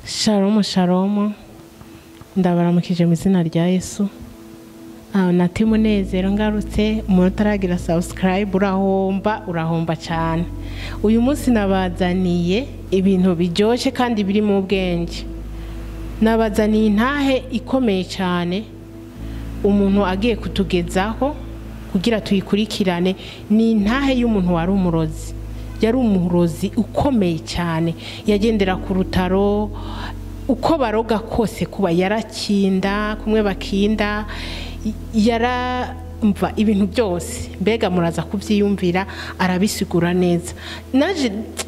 Shalom shalom ndabaramukije mu izina rya Yesu. Nati munezero ngarutse umuntu utaragira subscribe urahomba cyane. Uyu munsi nabazaniye ibintu bijyoshye kandi biri mu bwenge. Nabazaniye intahe ikomeye cyane umuntu agiye kutugezaho kugira tuyikurikirane. Ni intahe y'umuntu wari umurozi. Yari umurozi ukomeye cyane, yagendera ku rutaro uko baroga kose, kuba yarakinda kumwe bakinda, yaramva ibintu byose. Mbega muraza kubyiyumvira, arabisigura neza.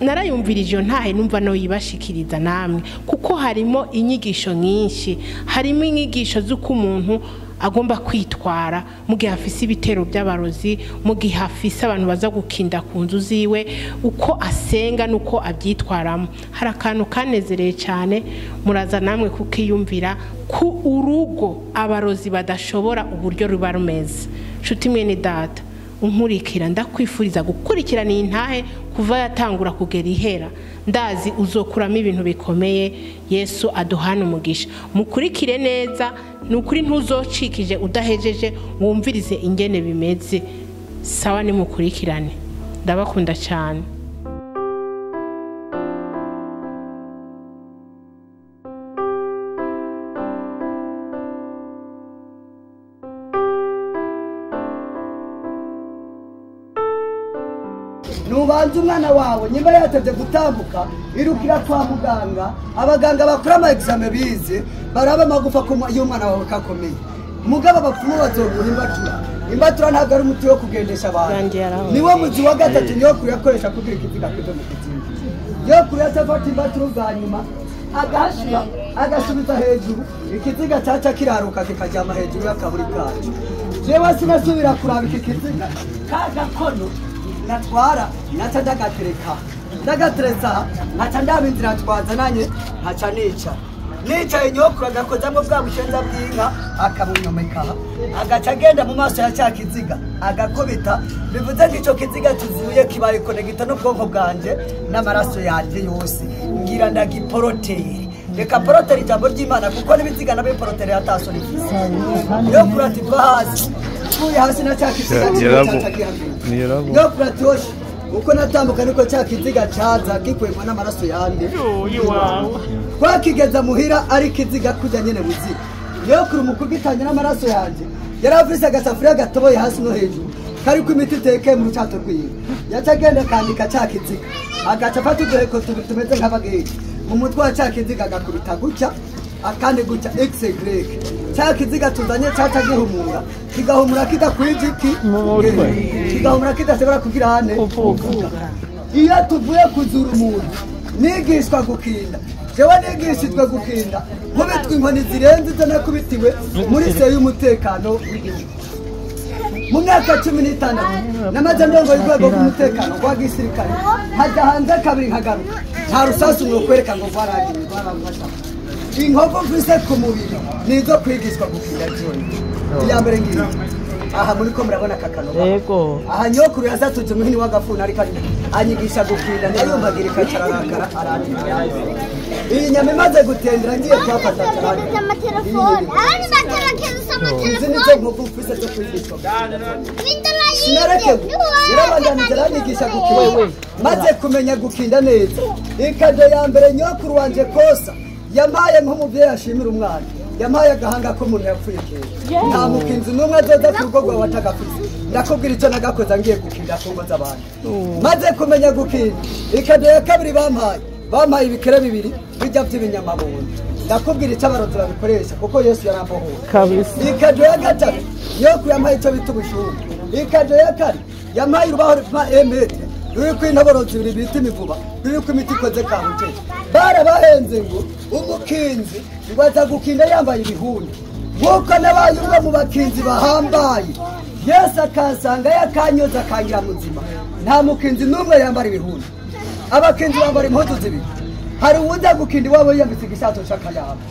Narayumvirije iyo ntahe numva no yibashikiriza namwe, kuko harimo inyigisho nyinshi. Harimo inyigisho z'uko umuntu agomba kwitwara mu gihe afise ibitero by'abarozi, mu gihe afise abantu baza gukinda ku nzu ziwe, uko asenga nuko abyitwaramo. Hari akantu kanezereye cyane, muraza namwe kukiyumvira ku urugo abarozi badashobora uburyo ruba rumeze. Nshuti mwene data unkurikira, ndakwifuriza gukurikirana iyi ntahe kuva yatangura kugera ihera. Ndazi uzokuramo ibintu bikomeye. Yesu aduhana umugisha. Mukurikire neza, nukuri ntuzocikije udahejeje, wumvirize ingene bimeze. Sawa, ni mukurikirane. Ndabakunda cyane. Nubanza umwana wawe nyuma yatevye gutambuka, irukira kwa muganga. Abaganga bakora ama exam bize baraba magufa ko y'umwana wawe kakomeye. Mugabo abapfumu bazoguha imbatura ntabwo ari umuti wo kugendesha abantu. Niwo muzi wa gatatu niyo kuri yakoresha kugira ikiziga kido mu kizinga. Yo kuri yatafata imbatura bwanyuma agashira agasubiza hejuru, ikiziga cyaca kiraruka kikajyama hejuru y'akaburi kacu. Jewe sinasubira kuraba iki kiziga kaga kono natwara naca ndagatereka nkaca ndaba inzira twazananye, nkaca nicaye nyokuru agakozamo bwa bushenza bw'inka akabunyomeka, agaca agenda mu maso ya cya kiziga agakubita. Bivuze ngo icyo kiziga tuzuye kibaye konegita n'ubwonko bwanje n'amaraso yanjye yose, ngira ndagiporoteri. Reka poroteri ijambo ry'Imana, kuko n'ibiziga nabyo poroteri yatasoni ifise. Nyokuru ati va hasi, uvuye hasi na cya kiziga nyokuru ati hoshi, uko natambuka niko cya kiziga caza gikwegwa n'amaraso yande. Kwa kigeza muhira ari kiziga kujya nyene buziga. Nyokuru mu kugitanya n'amaraso yanje yaravise agasafuriya gatoboye hasi no hejuru kariko imiti iteke mu rucato rwiwe. Yaca agenda kandika cya kiziga, agaca afata uduheko tubiri tumeze nk'abageyi mu mutwe wa cya kiziga, agakubita gutya akandi gutya XY. Cya kiziga tuzanye caca gihumura, kigahumura kidakwijiki, kigahumura kidashobora kugira hane. Iyo tuvuye kuzura umuntu nigishwa gukinda, jewe nigishijwe gukinda nkubitwa inkoni zirenze izo nakubitiwe muri se y'umutekano w'igihugu. Mu myaka 16 namaze ndongo y'urwego rw'umutekano rwa gisirikare, hajya hanze kabiri nkagaruka, nta rusasu nokwereka ngo varagiye barangwasha. Inkovu mvise ku mubiri nizo kwigishwa gukinda jone. Iya mbere ngiye aha muri ko murabona kakano. Yego. Aha nyokuru yazatuje muhini w'agafuna ariko anyigisha gukinda, nayumbagirika cararakara arandi. Iyi nyama imaze gutendera ngiye kwafata cyane. Izi nkovu mvise zo kwigishwa. Sinareke yarabandanije aranyigisha gukinda, maze kumenya gukinda neza. Ikado ya mbere nyokuru wanje kosa yamaye nk'umuvyeyi ashimira umwana, yamaye agahanga ko umuntu yapfuye kera. Nta mukinzi n'umwe azoza ku rugo rwawe watagafise. Ndakubwira icyo nagakoza ngiye gukinda ku ngo z'abantu. Maze kumenya gukinda, ikado ya kabiri bampaye ibikere bibiri bijya by'ibinyamabondo. Ndakubwira icyo abarozi babikoresha kuko Yesu yarambohoye kabisa. Ikado ya gatatu yo kuyamaye icyo bita ubushuhe. Ikado ya kane yamaye urubaho rupima emetre ruriko intoborozi bibiri bita imivuba, ruriko imiti ikoze kabujeje. Barabahenze ngo umukinzi ngwaza gukinda yambaye ibihuni, nk'uko nabaye umwe mu bakinzi bahambaye. Yesu akansanga yakanyoza akangira muzima. Nta mukinzi n'umwe yambara ibihuni, abakinzi bambara impuzu zibiri. Hari uwuza gukinda iwabo yiyambitse igishato c'akayabo.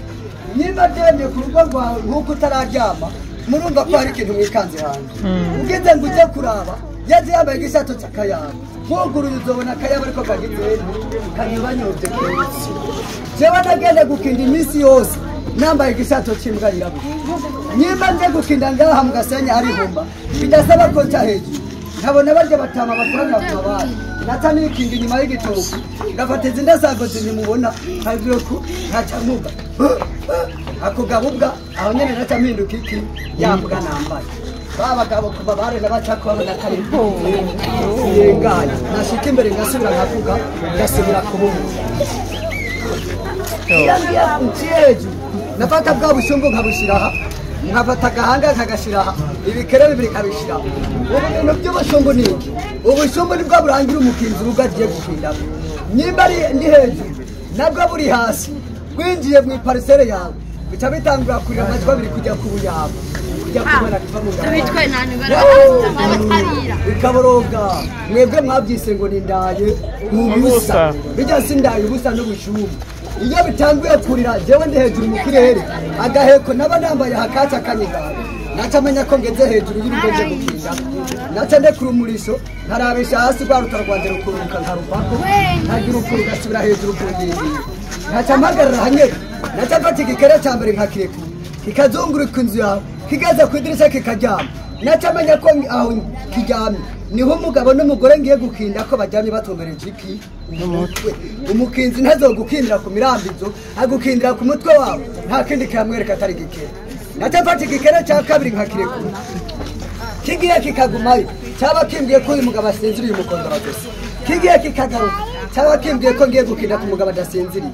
Niba demye ku rugo rwawe nk'uko utararyama, murumva ko hari ikintu mwikanze hanze. Ugeze ngo uje kuraba yaje yambaye igishato cy'akayabo muguruye uzobona akayabo ariko kagizeni kanyobanyobye kwezi jewe nagende gukinda iminsi yose nambaye igishato cy'imbwa yirabura nyimba nje gukinda ngaha mu Gasenyi hari humba bidasaba ko nca hejuru nkabona barya batama bakorana abana nata nikinga inyuma y'igitoki ngafata izinda zago zimubona havuye ko ntacamuga ako gabubwa aho nyene nata mpinduka iki yambwa nambaye babagabo kuva bare nabacako babona kare yenganya nashika imbere ngasubira nkavuga ngasubira kubumva yangiye kunjeju nafata bwa bushombo nkabushiraha nkafata agahanga nkagashiraha ibikere bibiri kabishiraho ubu by'ubushombo ni iki ubushombo nibwo burangira umukinzi urugo agiye gukinda nimba ari ndi hejuru nabwo buri hasi winjiye mu iparisere yawe bica bitangura kurira amajwi abiri kujya ku buyabo kujya kubona kiva mu ngabo bitwe nani barabatarira bikaboroga mwebwe mwabyise ngo nindaye ubusa bijya sindaye ubusa n'ubushumbu iyo bitanguye kurira jewe ndi hejuru mu kirere agaheko naba nambaye hakaca akanyigana nacamenya ko ngeze hejuru y'urugoje gukinda naca ndekura umurisho nkarabisha hasi rwa rutaro rwanje rukururuka nkaruvako nkagira ukuru gasubira hejuru ku ngingiri naca mpagarara hanyere naca mfata igikere ca mbere nkakirekura kikazunguruka inzu yawe kigeze ku idirisha kikaryama naca menya ko aho kiryamye niho umugabo n'umugore ngiye gukinda ko bajyanye batombereje iki umutwe umukinzi ntazogukindira ku mirambizo agukindira ku mutwe wawe nta kindi kamwereka atari gikere naca mfata igikere ca kabiri nkakirekura kigiye kikagumayo cyaba kimbwiye ko uyu mugabo asinziriye umukondora gusa kigiye kikagaruka cyaba kimbwiye ko ngiye gukinda ku mugabo adasinziriye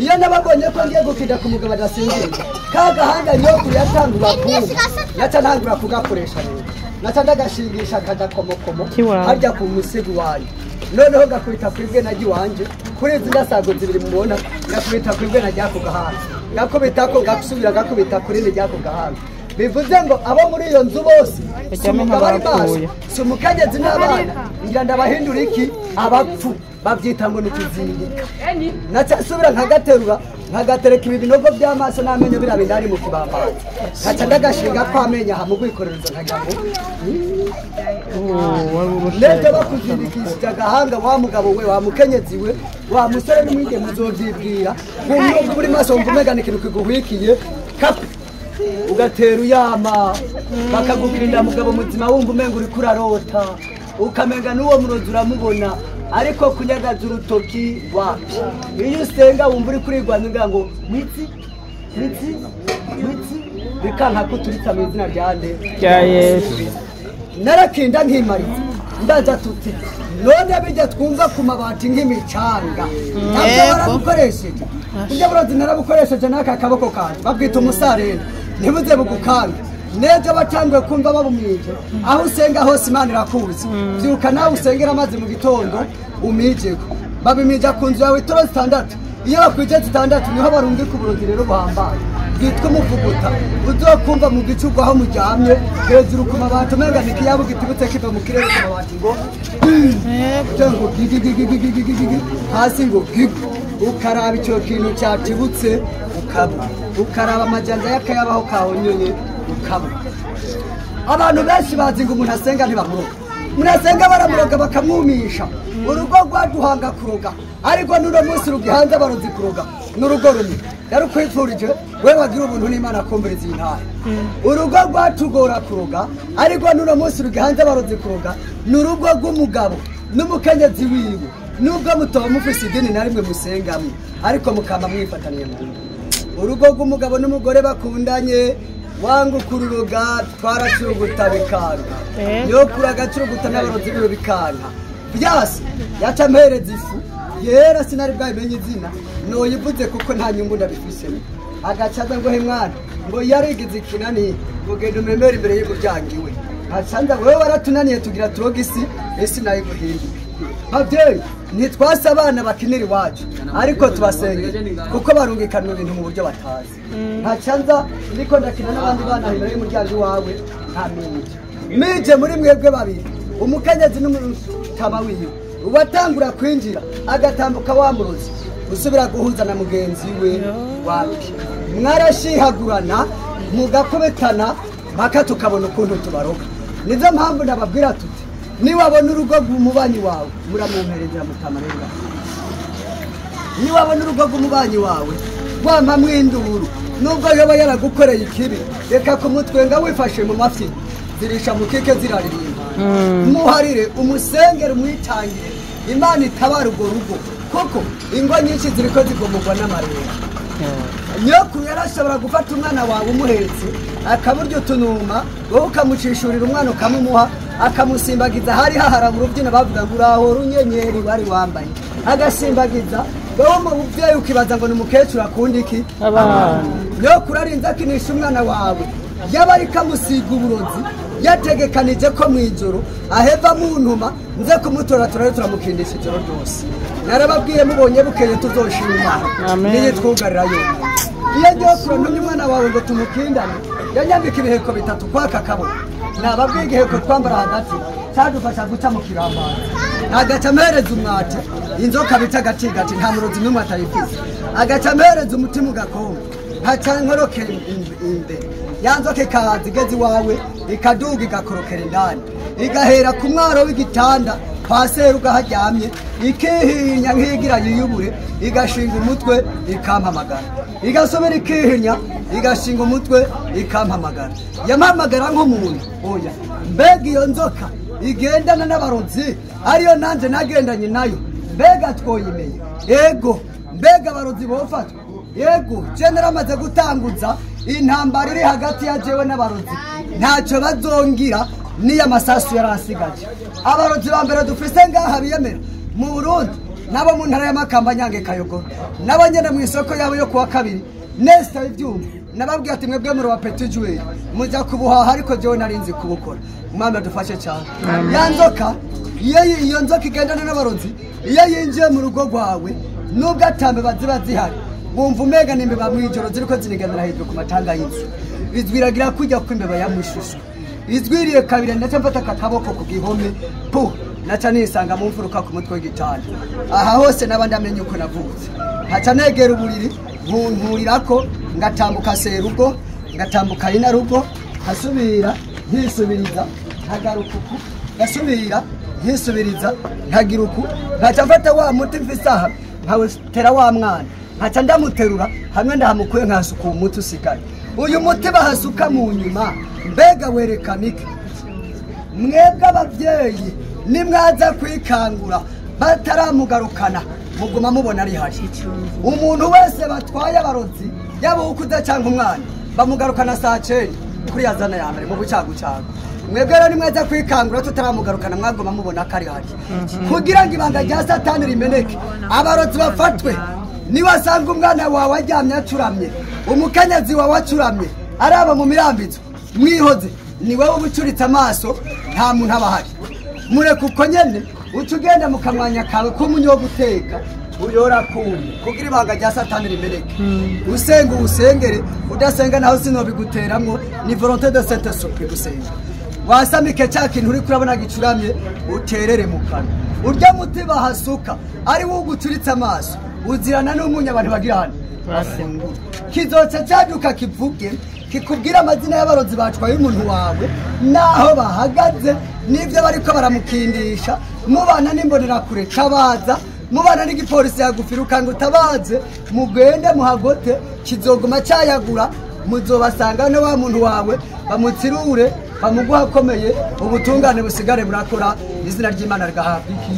iyo nababonye ko ngiye gukinda ku mugabo adasinziriye kagahanga nyokuru yatangura kumva naca ntangura kugakoresha rero naca ndagashingisha akadakomokomo harya ku musego wayo noneho gakubita kuri bwe najya iwanje kuri izi ndasago zibiri mubona gakubita kuri bwe najya ku gahanga gakubita ko gasubira gakubita kuri ni jya ku gahanga bivuze ngo abo muri iyo nzu bose umugabo ari maso si umukenyezi n'abana ngira ndabahindura iki abapfu babyita ngo ni ukuzindika naca nsubira nkagatereka ibi binogo by'amaso n'amenyo biriya bindari mu kibambazi nkaca ndagashinga ko amenyo aha mu rwikorereza nkagira ngo nende bakuzindikishije agahanga wa mugabo we wa mukenyezi we wa musore n'umwigeme uzovyibwira nk'umwe uri maso wumva umegana ikintu kiguhwikiye kapu ugatera uyama bakagukinda mugabo muzima wumva umenga uri kurarota ukamenga n'uwo murozi uramubona ariko kunyagaza urutoki wapi iyo usenga wumva uri kurigwanira ngo mitsi bikanka ko turitsa mu izina rya nde rya Yesu narakinda nkimariza ndaza tuti none bijya twumva ku mabati nk'imicanga ntabwo barabukoresheje ibyo burozi narabukoresheje n'aka kaboko kanjye babwita umusarenda ntibuze bugukanga nejo batanguye kumva babumije aho usenga hose Imana irakuzi byuka nawe usengera amazi mu gitondo umijeko babimija ku nzu yawe itoro 6 iyo bakwije 6 niho barungika uburozi rero buhambaye bwitwa umuvuguta uzokumva mu gicugo aho mujyamye hejuru ku mabati umenga nikiyabo gitibutse kiva mu kirere ku mabati ngo cyangwa gigi hasi ngo gigu ukaraba icyo kintu cyatibutse ukaraba amajanja y'akayabaho kahonyonye ukaba abantu benshi bazi ngo umuntu asenga ntibamuroga umuntu asenga baramuroga bakamwumisha urugo rwaduhanga kuroga ariko n'uno munsi rugihanze abarozi kuroga n'urugo rumwe yarukwifurije we wagira ubuntu n'Imana akombereza iyi ntara urugo rwatugora kuroga ariko n'uno munsi rugihanze abarozi kuroga n'urugo rw'umugabo n'umukenyezi wiwe nubwo mutoba mufise idini na rimwe musengamwe ariko mukamba mwifataniye mu urugo rw'umugabo n'umugore bakundanye wangu kururoga twaracuruguta bikanga yo kuragacuruguta n'abarozi biwe bikanga byase yaca mpereza ifu yera sinari bwayimenye izina noyivuze kuko nta nyungu ndabifisemo agacaza ngo he mwana ngo yarigize ikinani ngo genda umemere imbere y'umuryango iwe acanza wewe waratunaniye tugira turoga isi nayo guhinduka babyeyi ntitwase abana bakinira iwacu ariko tubasenge kuko barungikanwa ibintu mu buryo batazi ntacanza ndiko ndakina n'abandi bana imbere y'umuryango wawe nta mije muri mwebwe babiri umukenyezi n'umutaba wiwe ubatangura kwinjira agatambuka wamurozi usubira guhuza na mugenzi we wapi mwarashihagurana mugakubetana mpaka tukabona ukuntu tubaroga nizo mpamvu nababwira tuti niwabona urugo rw'umubanyi wawe muramwumpereza mutamarenga niwabona urugo rw'umubanyi wawe wampa mwinduru nubwo yoba yaragukoreye ikibi reka kumutwenga wifashe mu mafi zirisha mu kike ziraririmba muharire umusengere umwitangire imana itabara urwo rugo kuko ingo nyinshi ziriko zigomorwa n'amarera nyokuru yarashobora gufata umwana wawe umuhetse akaburya utunuma wowe ukamucishurira umwana ukamumuha akamusimbagiza hari haharabura urubyino bavuga ngo uraho runyenyeri wari wambaye agasimbagiza wowe mu buvyeyi ukibaza ngo ni umukecuru akunda iki nyokuru arinze akinisha umwana wawe yaba ariko amusiga uburozi yategekanije ko mw'ijoro aheva mu ntuma nze kumutoratora turamukindisha ijoro ryose narababwiye mubonye bukeye tuzoshima Imana niyo twugarira yose iyo nyokuru ntumye umwana wawe ngo tumukindane yanyambika ibiheko bitatu kwaka kabona nababwiye igiheko twambara hagati cyadufasha guca mu kirambaza agaca amuhereza umwate inzoka bita agatigati nta murozi n'umwe atayifise agaca amuhereza umutima ugakomba nkaca nkorokera imbere ya nzoka ikaza igeze iwawe ikaduga igakorokera indani igahera ku mwaro w'igitanda kwa seruga haryamye ikihinya nk'igira yiyubure igashinga umutwe ikampamagara igasubira ikihinya igashinga umutwe ikampamagara yampamagara nk'umuntu oya mbega iyo nzoka igendana n'abarozi ariyo nanje nagendanye nayo mbega twoyimenya ego mbega abarozi bofatwa yego je naramaze gutanguza intambara iri hagati ya jewe n'abarozi ntacyo bazongira niyo amasasu yarasigaje abarozi ba mbere dufise ngaha biyemera mu Burundi nabo mu ntara y'Amakamba Nyange Kayogoro nabo nyene mu isoko yabo yo kuwa kabiri nesta ivyumva nababwiye ati mwebwe muri wa Petit Joueur muja kubuhaha ariko jewe narinzi kubukora mwambe dufashe cyane ya nzoka iyo nzoka igendana n'abarozi iyo yinjiye mu rugo rwawe nubwo atambe baziba zihari wumva umega n'imbeba mw'ijoro ziriko ziniganira hejuru ku matanga y'inzu izwiragira kujya kw'imbeba ya mushushu izwiriye kabiri ndaca mfata akaboko ku gihome pu naca nisanga mu mfuruka ku mutwe w'igitanda aha hose n'abandi amenye uko navutse haca negera uburiri nkurirako ngatambuka serugo ngatambuka ina rugo hasubira nkisubiriza nkagaruka uku gasubira nkisubiriza nkagira uku nkaca mfata wa muti mfise aha nkawutera wa mwana nkaca ndamuterura hamwe ndahamukuye nkasuka umuti usigaye uyu muti bahasuka mu nyuma mbega werekana iki mwebwe abavyeyi nimwaza kwikangura bataramugarukana muguma mubona ari hari umuntu wese batwaye abarozi yaba ukuza cyangwa umwana bamugarukana saa 9 kuri yazana ya mbere mu bucagucago mwebwe rero nimwaza kwikangura tutaramugarukana mwagoma mubona ko ari hari kugira ngo ibanga rya satani rimeneke abarozi bafatwe niwasanga umwana wawe aryamye acuramye umukanyazi wawe acuramye araba mu mirambizo mwihoze ni wowe ubucuritse amaso nta muntu abahari mureke uko nyene uca ugenda mu kamwanya kawe k'umunyo wo guteka uyora kumwe kugira ibanga rya satani rimeneke usenga usengere udasenga naho sinobiguteramwo ni volonté de saint esprit gusenga wasamike cya kintu uri kurabona gicuramye uterere mu kanwa urya muti bahasuka ari wo ugucuritse amaso uzirana n'umunya abantu bagira hano kizoca cyaduka kivuge kikubwira amazina y'abarozi batwaye umuntu wawe naho bahagaze n'ibyo bariko baramukindisha mubana n'imbonera kure cabaza mubana n'igipolisi yagufira ukanga utabaze mugende muhagote kizoguma cyayagura muzobasanga no wa muntu wawe bamutsirure bamuguha akomeye ubutungane busigare burakora izina ry'Imana rigahabwa iki